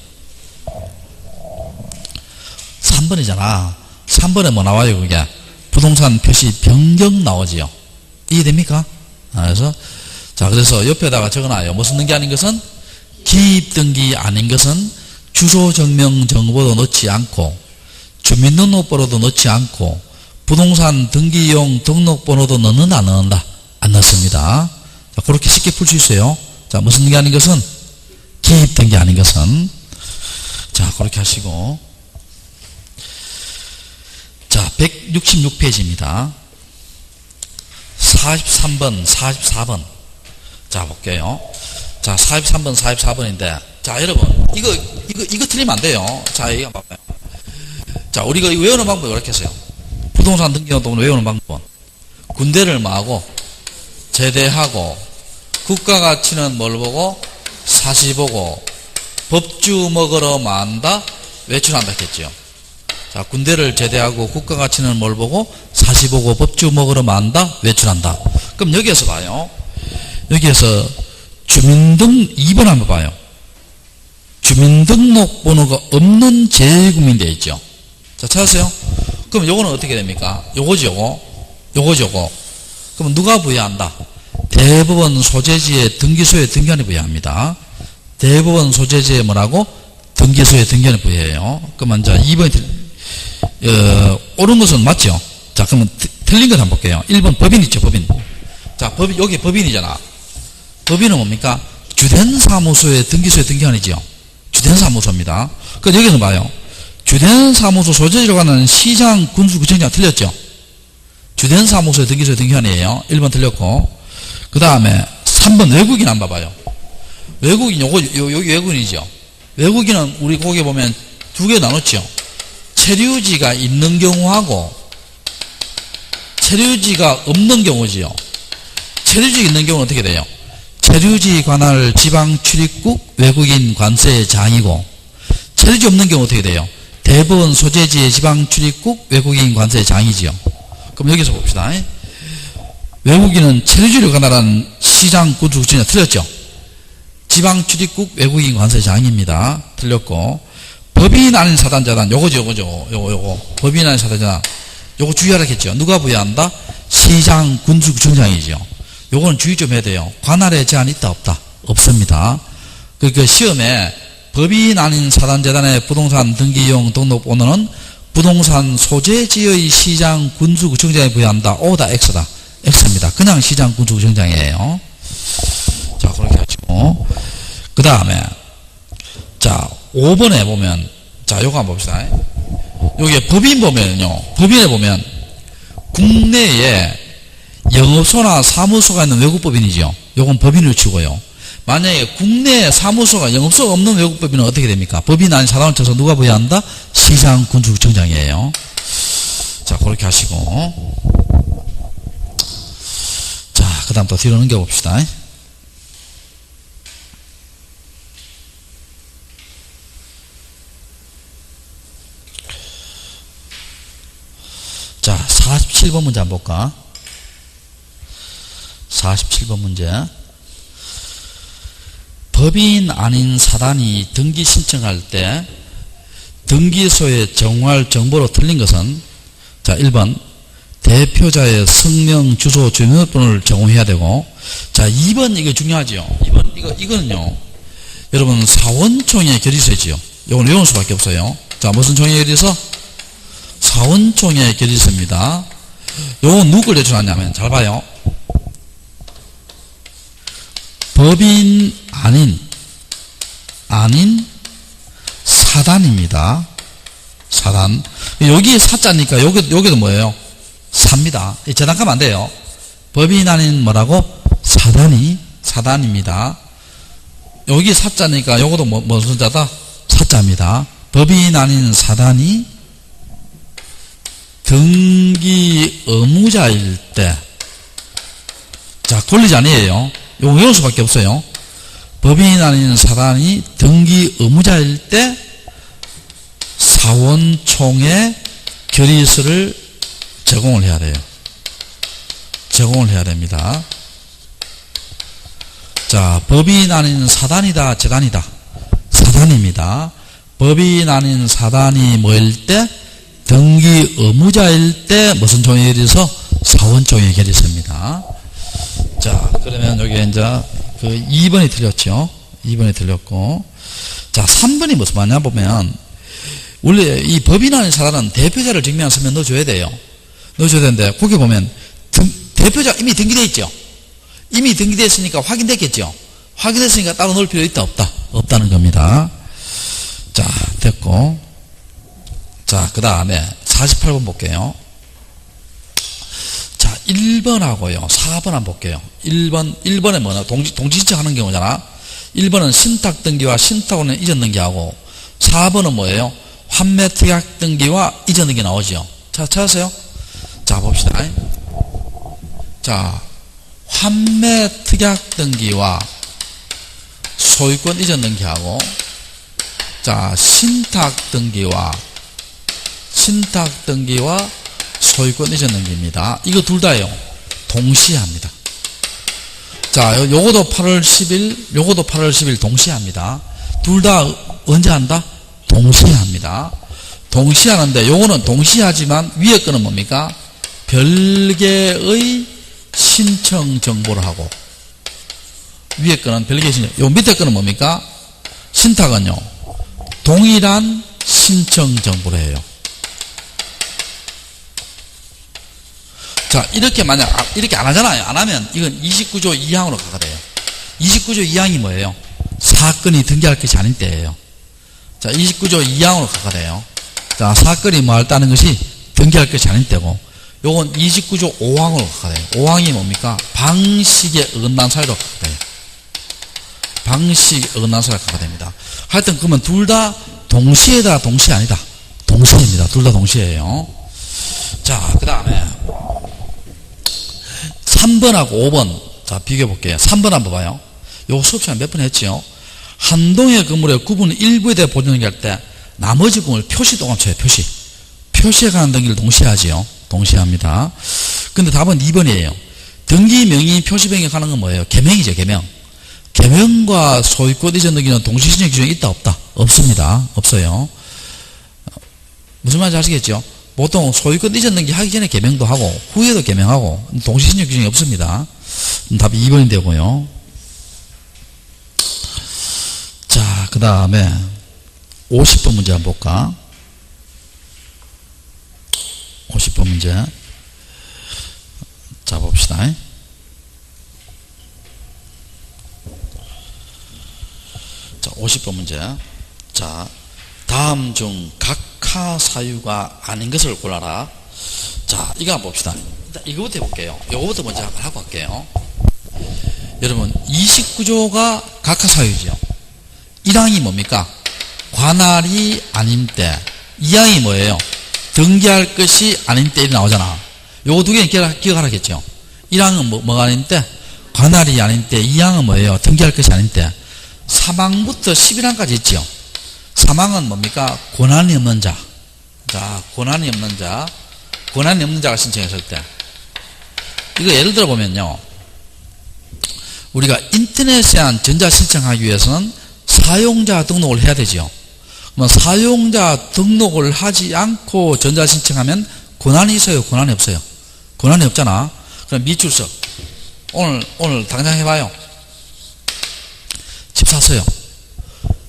3번이잖아. 3번에 뭐 나와요, 그게? 부동산 표시 변경 나오지요. 이해됩니까? 그래서, 자, 그래서 옆에다가 적어놔요. 무슨 등기 아닌 것은? 기입 등기 아닌 것은 주소 증명 정보도 넣지 않고, 주민등록번호도 넣지 않고, 부동산 등기용 등록번호도 넣는다, 안 넣는다? 안 넣습니다. 자, 그렇게 쉽게 풀 수 있어요. 자, 무슨 등기 아닌 것은? 기입 등기 아닌 것은. 자, 그렇게 하시고. 자, 166페이지입니다. 43번, 44번. 자, 볼게요. 자, 43번, 44번인데. 자, 여러분, 이거 틀리면 안 돼요. 자, 이거 봐봐요. 자, 우리가 이거 외우는 방법이 이렇게 했어요. 부동산 등기노동을 외우는 방법은 군대를 뭐하고, 제대하고, 국가가치는 뭘 보고, 사시 보고, 법주 먹으러 만다, 외출한다 했죠. 자, 군대를 제대하고, 국가가치는 뭘 보고, 사시 보고, 법주 먹으러 만다, 외출한다. 그럼 여기에서 봐요. 여기에서 주민등 2번 한번 봐요. 주민등록번호가 없는 재외국민 되어 있죠. 자, 찾으세요? 그럼 요거는 어떻게 됩니까? 요거지, 요거. 그럼 누가 부여한다? 대법원 소재지의 등기소에 등기한이 부여합니다. 대법원 소재지의 뭐라고? 등기소에 등기한이 부여해요. 그러면 자, 2번이 옳은 것은 맞죠? 자, 그러면 틀린 것 한번 볼게요. 1번 법인 있죠, 법인. 자, 여기 법인이잖아. 법인은 뭡니까? 주된 사무소에 등기소에 등기한이죠. 주된 사무소입니다. 그래서 여기서 봐요. 주된 사무소 소재지로 가는 시장, 군수, 구청장 틀렸죠? 주된 사무소에 등기소에 등기한이에요. 1번 틀렸고. 그 다음에 3번 외국인 한번 봐봐요. 외국인, 여기 외국인이죠. 외국인은 우리 거기 보면 두 개 나눴죠. 체류지가 있는 경우하고 체류지가 없는 경우지요. 체류지 있는 경우는 어떻게 돼요? 체류지 관할 지방 출입국 외국인 관세장이고, 체류지 없는 경우 어떻게 돼요? 대법원 소재지의 지방 출입국 외국인 관세장이지요. 그럼 여기서 봅시다. 외국인은 체류지를 관할한 시장 구축지는 틀렸죠? 지방 출입국 외국인 관세장입니다. 틀렸고, 법인 아닌 사단자단, 요거죠. 법인 아닌 사단자단. 요거 주의하라 했죠. 누가 부여한다? 시장 군수구청장이죠. 요거는 주의 좀 해야 돼요. 관할에 제한이 있다, 없다? 없습니다. 그 시험에 법인 아닌 사단재단의 부동산 등기용 등록번호는 부동산 소재지의 시장 군수구청장에 부여한다. O다, X다. X입니다. 그냥 시장 군수구청장이에요. 자, 그렇게 하시고. 그 다음에, 자, 5번에 보면, 자, 요거 한번 봅시다. 여기에 법인 보면요. 법인에 보면, 국내에 영업소나 사무소가 있는 외국법인이죠. 요건 법인을 치고요. 만약에 국내에 사무소가 영업소가 없는 외국법인은 어떻게 됩니까? 법인 아닌 사단을 쳐서 누가 부여한다? 시장 군수구청장이에요. 자, 그렇게 하시고. 자, 그 다음 또 뒤로 넘겨봅시다. 자, 47번 문제 한번 볼까? 47번 문제. 법인 아닌 사단이 등기 신청할 때 등기소의 정활 정보로 틀린 것은, 자, 1번 대표자의 성명, 주소, 주민번호를 제공해야 되고, 자, 2번 이거 중요하죠. 2번 이거는요, 여러분 사원총회 결의서지요. 이건 외울 수밖에 없어요. 자, 무슨 총회 결의서? 사원총회 결의서입니다. 요건 누굴 제출하냐면, 잘 봐요. 법인 아닌 사단입니다. 사단. 여기 사자니까 여기도 뭐예요? 사입니다. 재단 가면 안 돼요. 법인 아닌 뭐라고? 사단입니다. 여기 사자니까 요것도 무슨 자다? 사자입니다. 법인 아닌 사단이 등기 의무자일 때, 자, 권리자 아니에요. 이거 외울 수밖에 없어요. 법인 아닌 사단이 등기 의무자일 때 사원총회 결의서를 제공을 해야 돼요. 제공을 해야 됩니다. 자, 법인 아닌 사단이다, 재단이다? 사단입니다. 법인 아닌 사단이 뭐일 때? 등기 의무자일 때 무슨 총회 결의서? 사원총회 결의서입니다. 자, 그러면 여기 이제 그 2번이 틀렸죠. 2번이 틀렸고. 자, 3번이 무슨 말이냐 보면, 원래 이 법인 아닌 사단은 대표자를 증명한 서면 넣어줘야 돼요. 넣어줘야 되는데, 거기 보면 대표자 이미 등기되어 있죠. 이미 등기되어 있으니까 확인됐겠죠. 확인됐으니까 따로 넣을 필요 있다, 없다? 없다는 겁니다. 자, 됐고. 자, 그 다음에 48번 볼게요. 자, 1번하고요. 4번 한번 볼게요. 1번에 뭐냐? 동지 신청하는 경우잖아. 1번은 신탁 등기와 신탁원의 이전 등기하고, 4번은 뭐예요? 환매 특약 등기와 이전 등기 나오죠. 자, 찾았어요? 자, 봅시다. 자, 환매 특약 등기와 소유권 이전 등기하고, 자, 신탁 등기와 소유권 이전 등기입니다. 이거 둘 다요. 동시에 합니다. 자, 요거도 8월 10일, 요거도 8월 10일 동시에 합니다. 둘 다 언제 한다? 동시에 합니다. 동시에 하는데, 요거는 동시에 하지만 위에 거는 뭡니까? 별개의 신청 정보를 하고, 위에 거는 별개의 신청, 요 밑에 거는 뭡니까? 신탁은요, 동일한 신청 정보를 해요. 자, 이렇게 만약, 이렇게 안 하잖아요. 안 하면 이건 29조 2항으로 가가 돼요. 29조 2항이 뭐예요? 사건이 등기할 것이 아닐 때예요. 자, 29조 2항으로 가가 돼요. 자, 사건이 뭐 할다는 것이 등기할 것이 아닐 때고, 요건 29조 5항으로 가가 돼요. 5항이 뭡니까? 방식의 어긋난 사유로 가가 돼요. 방식 어긋난 사유로 가가 됩니다. 하여튼 그러면 둘 다 동시에다, 동시 아니다. 동시입니다. 둘 다 동시에요. 자, 그 다음에 3번하고 5번. 자, 비교해 볼게요. 3번 한번 봐요. 요 수업 시간 몇 번 했지요? 한 동의 건물의 구분 일부에 대해 보존할 때 나머지 구분을 표시 동안 쳐요. 표시에 관한 등기를 동시에 하지요. 동시에 합니다. 근데 답은 2번이에요. 등기 명의 표시 변경에 관한 건 뭐예요? 개명이죠. 개명과 소유권 이전 등기는 동시 신청 기준이 있다 없다? 없습니다. 없어요. 무슨 말인지 아시겠죠? 보통 소유권 이전 등기 하기 전에 개명도 하고 후에도 개명하고 동시 신청 기준이 없습니다. 답이 2번이 되고요. 자, 그 다음에 50번 문제 한번 볼까? 50번 문제. 자, 봅시다. 자, 50번 문제. 자, 다음 중 각하 사유가 아닌 것을 골라라. 자, 이거 한번 봅시다. 일단 이거부터 해볼게요. 이거부터 먼저 한번 하고 갈게요. 여러분, 29조가 각하 사유죠. 1항이 뭡니까? 관할이 아닌 때. 2항이 뭐예요? 등기할 것이 아닌 때 나오잖아. 요거 두 개는 기억하라겠죠. 1항은 뭐가 아닌 때? 관할이 아닌 때. 2항은 뭐예요? 등기할 것이 아닌 때. 3항부터 11항까지 있죠. 3항은 뭡니까? 권한이 없는 자. 자, 권한이 없는 자가 신청했을 때. 이거 예를 들어 보면요. 우리가 인터넷에 한 전자 신청하기 위해서는 사용자 등록을 해야 되죠. 그러면 사용자 등록을 하지 않고 전자 신청하면 권한이 있어요? 권한이 없어요? 권한이 없잖아. 그럼 미출석. 오늘 당장 해봐요. 집 샀어요.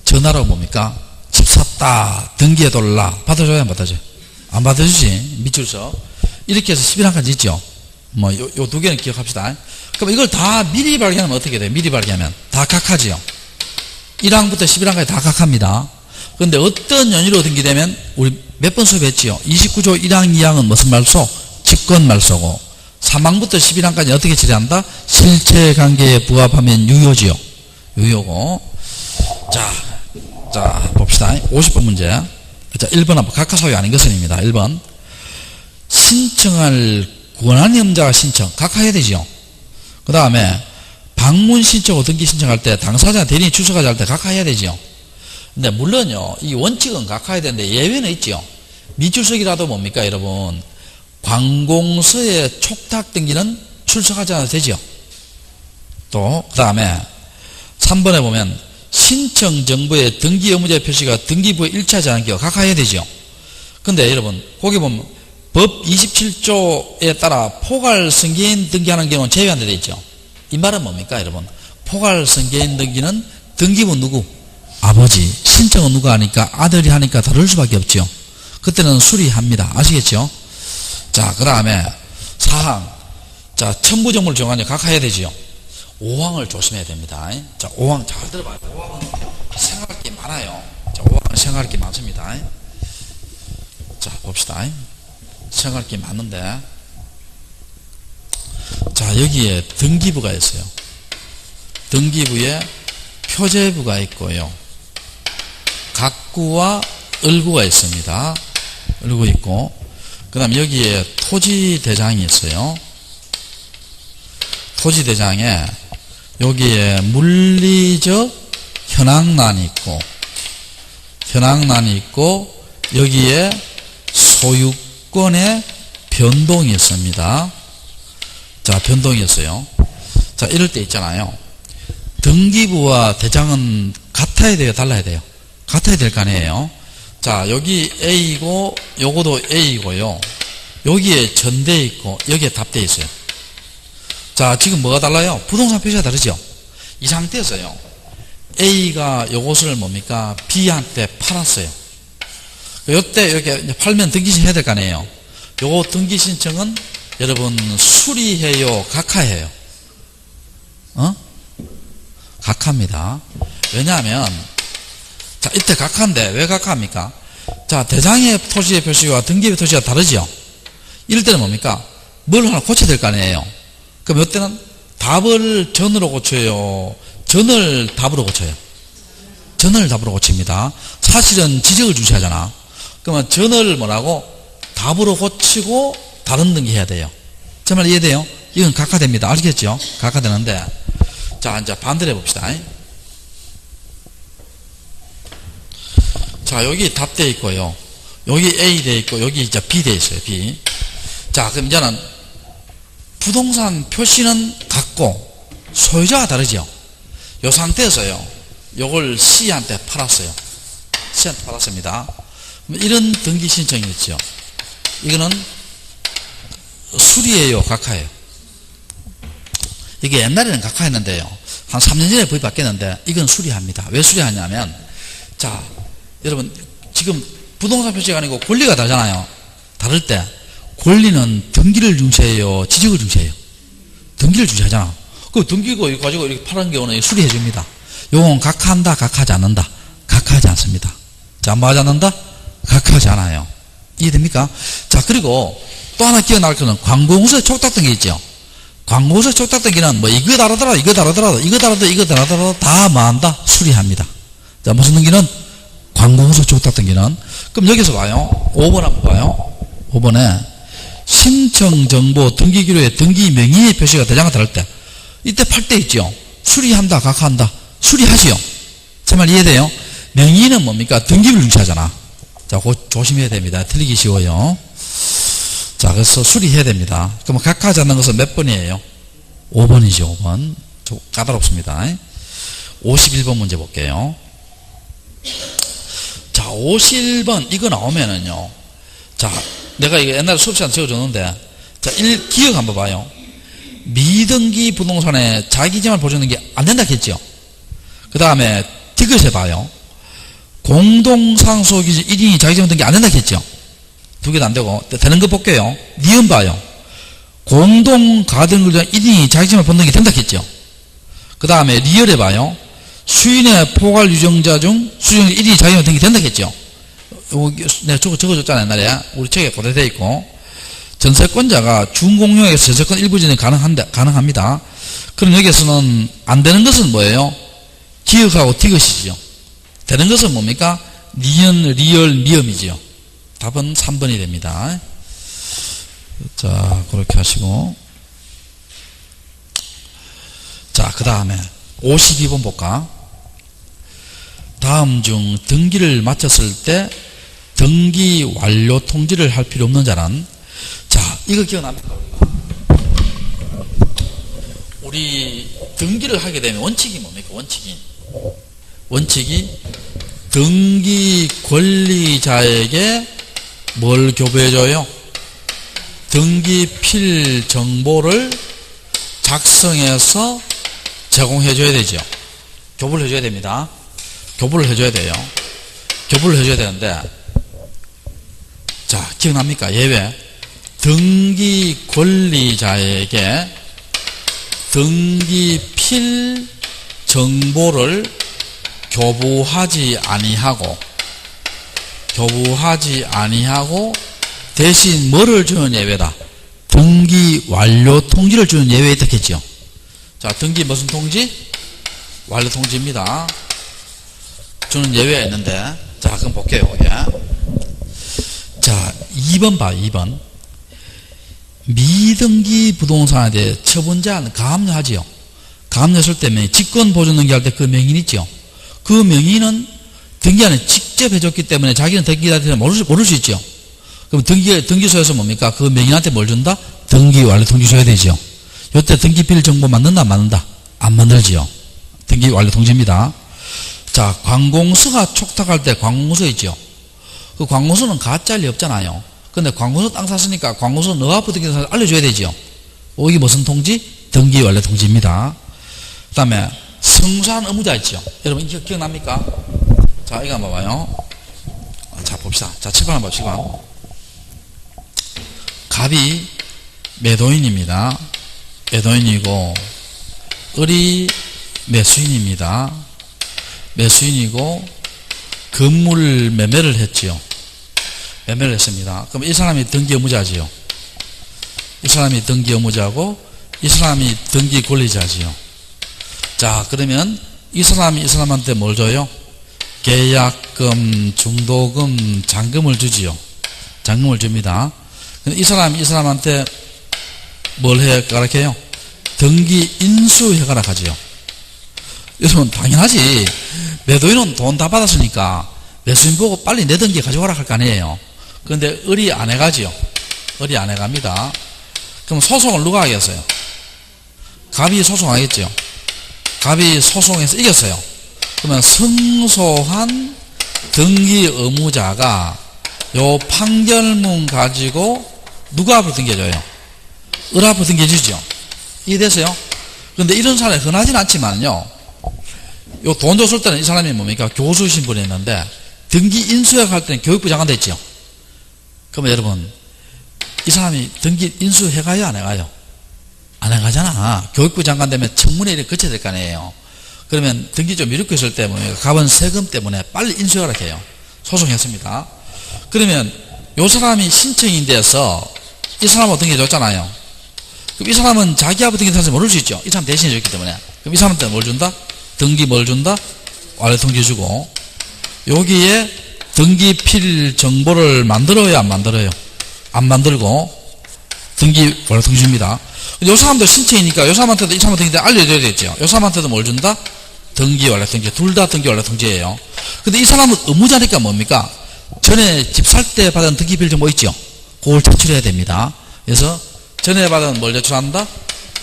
전화로 뭡니까? 집 샀다. 등기해달라. 받아줘야 안 받아줘요? 안 받아주지. 미출석. 이렇게 해서 11항까지 있죠. 요 두 개는 기억합시다. 그럼 이걸 다 미리 발견하면 어떻게 돼요? 미리 발견하면. 다 각하지요. 1항부터 11항까지 다 각합니다. 그런데 어떤 연유로 등기되면 우리 몇 번 수업했지요? 29조 1항, 2항은 무슨 말소? 직권 말소고 3항부터 11항까지 어떻게 처리한다? 실체관계에 부합하면 유효지요. 유효고. 자 봅시다. 50번 문제. 자, 1번 한번 각하 사유 아닌 것은입니다. 1번. 신청할 권한이 없는 자가 신청. 각하해야 되지요. 그 다음에 방문 신청 후 등기 신청할 때 당사자 대리인 출석하지 할 때 각하해야 되지요. 근데 물론요, 이 원칙은 각하해야 되는데 예외는 있죠. 미출석이라도 뭡니까, 여러분? 관공서의 촉탁 등기는 출석하지 않아도 되죠. 또, 그 다음에 3번에 보면 신청 정보의 등기 의무자 표시가 등기부에 일치하지 않은 경우 각하해야 되죠. 근데 여러분, 거기 보면 법 27조에 따라 포괄 승계인 등기하는 경우는 제외한다 되어 있죠. 이 말은 뭡니까, 여러분? 포괄 승계인 등기는 등기부 누구? 아버지. 신청은 누가 하니까? 아들이 하니까 다를 수밖에 없죠. 그때는 수리합니다. 아시겠죠? 자, 그 다음에 4항. 자, 첨부정보를 정하냐 각하해야 되지요. 5항을 조심해야 됩니다. 자, 5항 잘 들어봐요. 5항은 생각할 게 많아요. 자, 5항은 생각할 게 많습니다. 자, 봅시다. 생각할 게 많은데. 자, 여기에 등기부가 있어요. 등기부에 표제부가 있고요. 각구와 을구가 있습니다. 을구 있고, 그 다음 여기에 토지대장이 있어요. 토지대장에 여기에 물리적 현황란이 있고, 여기에 소유권의 변동이 있습니다. 자, 변동이 있어요. 자, 이럴 때 있잖아요. 등기부와 대장은 같아야 돼요? 달라야 돼요? 같아야 될 거 아니에요? 자, 여기 A고, 요거도 A고요. 여기에 전대 있고, 여기에 답대 있어요. 자, 지금 뭐가 달라요? 부동산 표시가 다르죠? 이 상태에서요. A가 요것을 뭡니까? B한테 팔았어요. 요때 이렇게 팔면 등기신청 해야 될 거 아니에요? 요거 등기신청은 여러분 수리해요? 각하해요? 각하입니다. 왜냐하면 자, 이때 각하인데 왜 각하합니까? 자, 대장의 토지의 표시와 등기의 표시가 다르죠? 이럴 때는 뭡니까? 뭘 하나 고쳐야 될 거 아니에요? 그럼 이때는 답을 전으로 고쳐요? 전을 답으로 고쳐요? 전을 답으로 고칩니다. 사실은 지적을 주시하잖아. 그러면 전을 뭐라고? 답으로 고치고 다른 등기 해야 돼요. 제 말 이해돼요? 이건 각하됩니다. 알겠죠? 각하되는데. 자, 이제 반대로 해봅시다. 자, 여기 답 되어 있고요. 여기 A 되어 있고, 여기 이제 B 되어 있어요. B. 자, 그럼 이제는 부동산 표시는 같고, 소유자가 다르죠. 이 상태에서요, 요걸 C한테 팔았어요. C한테 팔았습니다. 이런 등기 신청이 있죠. 이거는 수리예요, 각하예요? 이게 옛날에는 각하였는데요. 한 3년 전에 법이 바뀌었는데, 이건 수리합니다. 왜 수리하냐면, 자, 여러분, 지금 부동산 표시가 아니고 권리가 다르잖아요. 다를 때, 권리는 등기를 중시해요, 지적을 중시해요? 등기를 중시하잖아. 그 등기고 이거 가지고 이렇게 파는 경우는 수리해 줍니다. 요건 각하한다, 각하하지 않는다? 각하하지 않습니다. 자, 뭐 하지 않는다? 각하하지 않아요. 이해됩니까? 자, 그리고 또 하나 기억날 거는 관공서에 촉탁등기 있죠. 관공서에 촉탁등기는 뭐 이거 다르더라도 이거 다르더라도 이거 다르더라도 이거 다르더라도 다 뭐한다? 수리합니다. 자, 무슨 등기는? 관공서 촉탁등기는. 그럼 여기서 봐요. 5번 한번 봐요. 5번에 신청정보 등기기록에 등기 명의의 표시가 대장과 다를 때, 이때 팔 때 있죠. 수리한다, 각하한다. 수리하지요. 제 말 이해돼요? 명의는 뭡니까? 등기를 중시하잖아. 자, 그거 조심해야 됩니다. 틀리기 쉬워요. 자, 그래서 수리해야 됩니다. 그럼 각하하지 않는 것은 몇 번이에요? 5번이죠, 5번. 좀 까다롭습니다. 51번 문제 볼게요. 자, 51번, 이거 나오면은요. 자, 내가 이거 옛날에 수업시간에 적어줬는데, 자, 기억 한번 봐요. 미등기 부동산에 자기점을 보여주는 게 안 된다 했죠. 그 다음에, 디귿에 봐요. 공동상속기준 1인이 자기점 등기 안 된다 했죠. 두 개도 안 되고, 되는 거 볼게요. 니은 봐요. 공동가등기준 1인이 자기점을 본등기 된다 했죠. 그 다음에, 리얼에 봐요. 수인의 포괄 유정자 중 수정 1인이 자기점 등기 된다 했죠. 내가 적어줬잖아요, 옛날에. 우리 책에 고대되어 있고. 전세권자가 준공용에서 전세권 일부 전이 가능합니다. 그럼 여기에서는 안 되는 것은 뭐예요? 기억하고 디귿이죠. 되는 것은 뭡니까? 니은, 리얼, 미음이지요. 답은 3번이 됩니다. 자, 그렇게 하시고. 자, 그 다음에 52번 볼까? 다음 중 등기를 마쳤을 때 등기 완료 통지를 할 필요 없는 자는, 자, 이거 기억납니까? 우리 등기를 하게 되면 원칙이 뭡니까? 원칙이 등기 권리자에게 뭘 교부해줘요? 등기필 정보를 작성해서 제공해줘야 되죠. 교부를 해줘야 됩니다. 교부를 해줘야 돼요. 교부를 해줘야 되는데, 자, 기억납니까? 예외. 등기 권리자에게 등기필 정보를 교부하지 아니하고 대신 뭐를 주는 예외다? 등기 완료 통지를 주는 예외 있다 했죠. 자, 등기 무슨 통지? 완료 통지입니다. 주는 예외가 있는데, 자, 그럼 볼게요. 예. 자, 2번 봐, 2번. 미등기 부동산에 대해 처분자는 가압류하지요. 가압류했을 때 직권보존 등기할 때 그 명인 있죠. 그 명인은 등기안에 직접 해줬기 때문에 자기는 등기한테 모를 수 있죠. 그럼 등기소에서 뭡니까? 그 명인한테 뭘 준다? 등기 완료 통지 줘야 되죠. 이때 등기필 정보 만든다, 안 만든다? 안 만들지요. 등기 완료 통지입니다. 자, 관공서가 촉탁할 때 관공서 있죠. 그 관공서는 가짜 리 없잖아요. 근데 관공서 땅 샀으니까 관공서 너 앞으로 등기 사실 알려줘야 되죠. 이게 무슨 통지? 등기 완료 통지입니다. 그 다음에 성수한 의무자 있죠. 여러분 기억납니까? 자, 이거 한번 봐봐요. 자, 봅시다. 자, 7번 한번 봅시다. 갑이 매도인입니다. 매도인이고 을이 매수인입니다. 매수인이고 건물 매매를 했지요. 매매를 했습니다. 그럼 이 사람이 등기 의무자지요. 이 사람이 등기 의무자고 이 사람이 등기 권리자지요. 자, 그러면 이 사람이 이 사람한테 뭘 줘요? 계약금, 중도금, 잔금을 주지요. 잔금을 줍니다. 이 사람이 이 사람한테 뭘 해가락해요? 등기 인수해가락 하지요. 여러분, 당연하지. 매도인은 돈 다 받았으니까 매수인 보고 빨리 내 등기 가져와라 할 거 아니에요. 그런데 의리 안 해가지요. 의리 안 해갑니다. 그럼 소송을 누가 하겠어요? 갑이 소송하겠죠. 갑이 소송해서 이겼어요. 그러면 승소한 등기 의무자가 요 판결문 가지고 누가 앞으로 등겨줘요? 을 앞으로 등겨주죠. 이해되세요? 그런데 이런 사람이 흔하진 않지만요. 요 돈 줬을 때는 이 사람이 뭡니까? 교수 신분이었는데 등기 인수역 할 때는 교육부 장관 됐죠. 그러면 여러분, 이 사람이 등기 인수해가요? 안 해가요? 안 해가잖아. 교육부 장관 되면 청문회 일을 거쳐야 될 거 아니에요. 그러면 등기 좀 미루고 있을 때 뭡니까? 갑은 세금 때문에 빨리 인수하라 해요. 소송했습니다. 그러면 요 사람이 신청인 데서 이 사람하고 등기해줬잖아요. 그럼 이 사람은 자기하고 등기해서 모를 수 있죠. 이 사람 대신해 줬기 때문에. 그럼 이 사람한테 뭘 준다? 등기 뭘 준다? 완료 통지 주고, 여기에 등기 필 정보를 만들어야 안 만들어요? 안 만들고 등기 완료 통지 줍니다. 요 사람도 신청이니까 요 사람한테도 이 사람 등기 알려줘야 되겠죠. 요 사람한테도 뭘 준다? 등기 완료 통지. 둘 다 등기 완료 통지예요. 근데 이 사람은 의무자니까 뭡니까? 전에 집 살 때 받은 등기 필 정보 있죠? 그걸 제출해야 됩니다. 그래서 전에 받은 뭘 제출한다?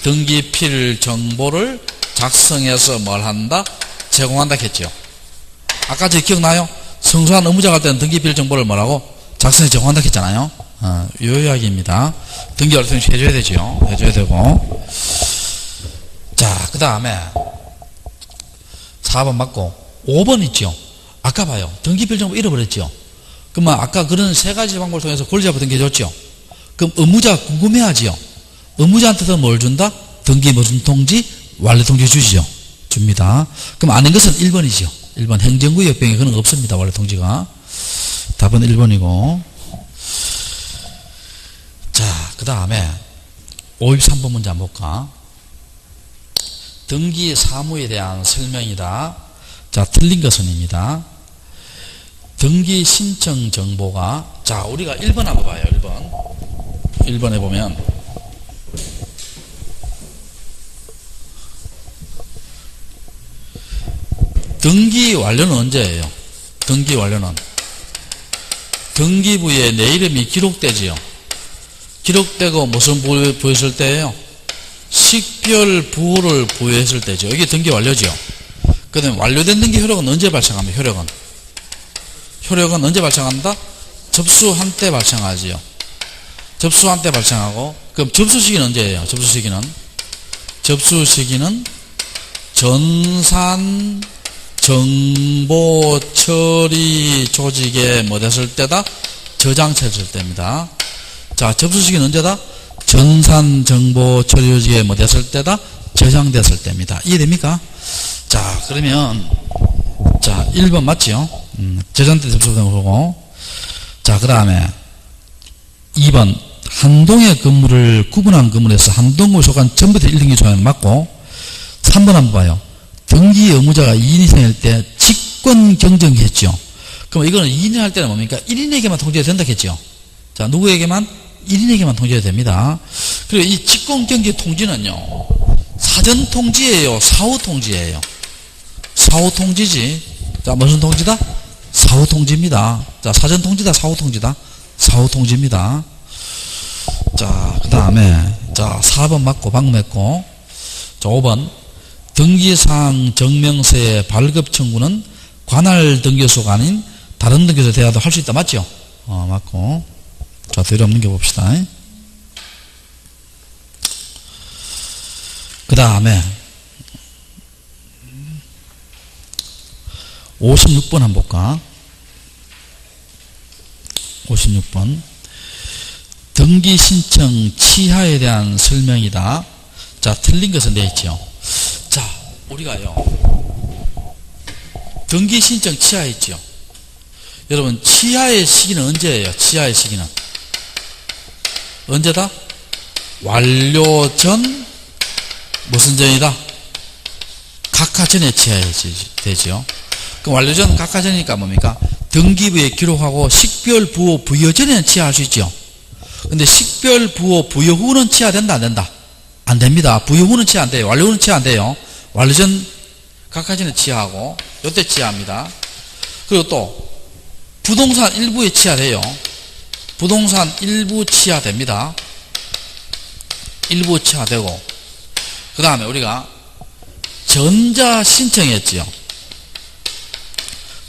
등기 필 정보를 작성해서 뭘 한다? 제공한다 했죠. 아까 저 기억나요? 성소한 의무자가 할 때는 등기필 정보를 뭐라고? 작성해서 제공한다 했잖아요. 요 이야기입니다. 등기 완료 통지 해줘야 되죠. 해줘야 되고. 자, 그 다음에 4번 맞고 5번 있죠. 아까 봐요. 등기필 정보 잃어버렸죠. 그러면 아까 그런 세 가지 방법을 통해서 권리자부 등기해줬죠. 그럼 의무자가 궁금해하지요. 의무자한테도 뭘 준다? 등기 무슨 통지? 완료 통지 주시죠. 줍니다. 그럼 아는 것은 1번이죠. 1번 행정구역병에 그런 거 없습니다. 완료 통지가. 답은 1번이고. 자, 그 다음에 53번 문제 한번 볼까? 등기 사무에 대한 설명이다. 자, 틀린 것은입니다. 등기 신청 정보가, 자, 우리가 1번 한번 봐요. 1번. 1번에 보면 등기 완료는 언제예요? 등기 완료는 등기부에 내 이름이 기록되지요. 기록되고 무슨 부여했을 때예요? 식별 부호를 부여했을 때죠. 이게 등기 완료죠. 그 다음에 완료된 등기 효력은 언제 발생합니까? 효력은 언제 발생한다? 접수한 때 발생하지요. 접수한 때 발생하고, 그럼 접수 시기는 언제예요? 접수 시기는 전산 정보 처리 조직에 뭐 됐을 때다? 저장됐을 때입니다. 자, 접수 시기는 언제다? 전산 정보 처리 조직에 뭐 됐을 때다? 저장됐을 때입니다. 이해됩니까? 자, 그러면 자, 1번 맞지요? 저장된 접수된 거고. 자, 그 다음에 2번 한동의 건물을 구분한 건물에서 한동구에 속한 전부 다 1등기 조항은 맞고. 3번 한번 봐요. 등기 의무자가 2인 이상일 때 직권 경정했죠. 그럼 이거는 2인 할 때는 뭡니까? 1인에게만 통지가 된다 했죠. 자, 누구에게만? 1인에게만 통지가 됩니다. 그리고 이 직권 경정 통지는요, 사전 통지예요? 사후 통지예요? 사후 통지지. 자, 무슨 통지다? 사후 통지입니다. 자, 사전 통지다, 사후 통지다? 사후 통지입니다. 자, 그 다음에, 자, 4번 맞고, 방금 했고. 자, 5번. 등기사항 증명서의 발급 청구는 관할 등기소가 아닌 다른 등기소 대화도 할 수 있다. 맞죠? 맞고. 자, 뒤로 넘겨봅시다. 그 다음에 56번 한번 볼까? 56번. 등기 신청 취하에 대한 설명이다. 자, 틀린 것은 되어 있죠. 자, 우리가요, 등기 신청 취하 있죠. 여러분, 취하의 시기는 언제예요? 취하의 시기는 언제다? 완료 전 무슨 전이다? 각하 전에 취하해야 되죠. 그럼 완료 전 각하 전이니까 뭡니까? 등기부에 기록하고 식별 부호 부여 전에는 취하할 수 있죠. 근데 식별 부호 부여 후는 취하된다 안 된다? 안 됩니다. 부여 후는 취하 안 돼요. 완료 후는 취하 안 돼요. 완료 전 각하지는 취하고 요때 취합니다. 그리고 또 부동산 일부에 취하돼요. 부동산 일부 취하됩니다. 일부 취하되고 그 다음에 우리가 전자 신청했지요.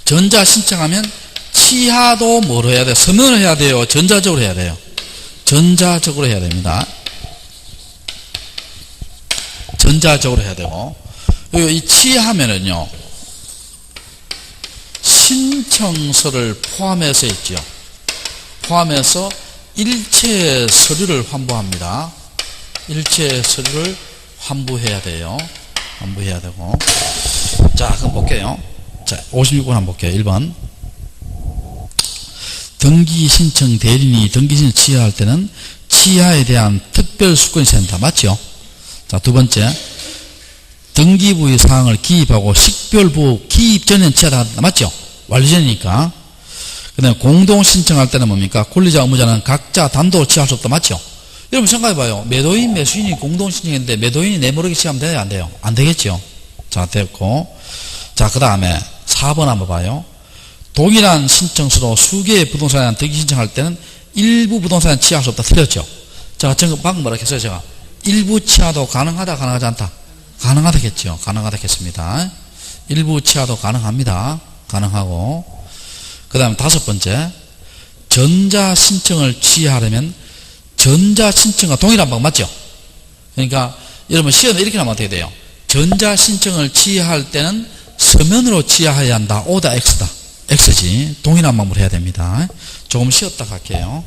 전자 신청하면 취하도 뭐로 해야 돼요? 서면으로 해야 돼요? 전자적으로 해야 돼요? 전자적으로 해야 됩니다. 전자적으로 해야 되고 그리고 이 취하면은요 신청서를 포함해서 있죠. 포함해서 일체 서류를 환부합니다. 일체 서류를 환부해야 돼요. 환부해야 되고 자 그럼 볼게요. 자 56번 한번 볼게요. 1번 등기신청 대리인이 등기신청 취하할 때는 취하에 대한 특별수권이 생긴다. 맞죠? 자, 두 번째 등기부의 사항을 기입하고 식별부 기입 전에는 취하다. 맞죠? 완료 전이니까. 그 다음에 공동신청할 때는 뭡니까? 권리자 의무자는 각자 단독으로 취할 수 없다. 맞죠? 여러분 생각해봐요. 매도인 매수인이 공동신청했는데 매도인이 내모르게 취하면 돼요? 안 돼요? 안 되겠죠? 자 됐고 자 그 다음에 4번 한번 봐요. 동일한 신청서로 수개의 부동산에 대한 등기 신청할 때는 일부 부동산에 취할 수 없다. 틀렸죠? 자, 방금 뭐라 했어요? 제가 일부 취하도 가능하다, 가능하지 않다? 가능하다겠죠? 가능하다겠습니다. 일부 취하도 가능합니다. 가능하고 그 다음에 5번째 전자 신청을 취하려면 전자 신청과 동일한 방법 맞죠? 그러니까 여러분 시험에 이렇게 나면 어떻게 돼요? 전자 신청을 취하할 때는 서면으로 취하해야 한다. O다 X다. X지. 동일한 방법을 해야 됩니다. 조금 쉬었다 갈게요.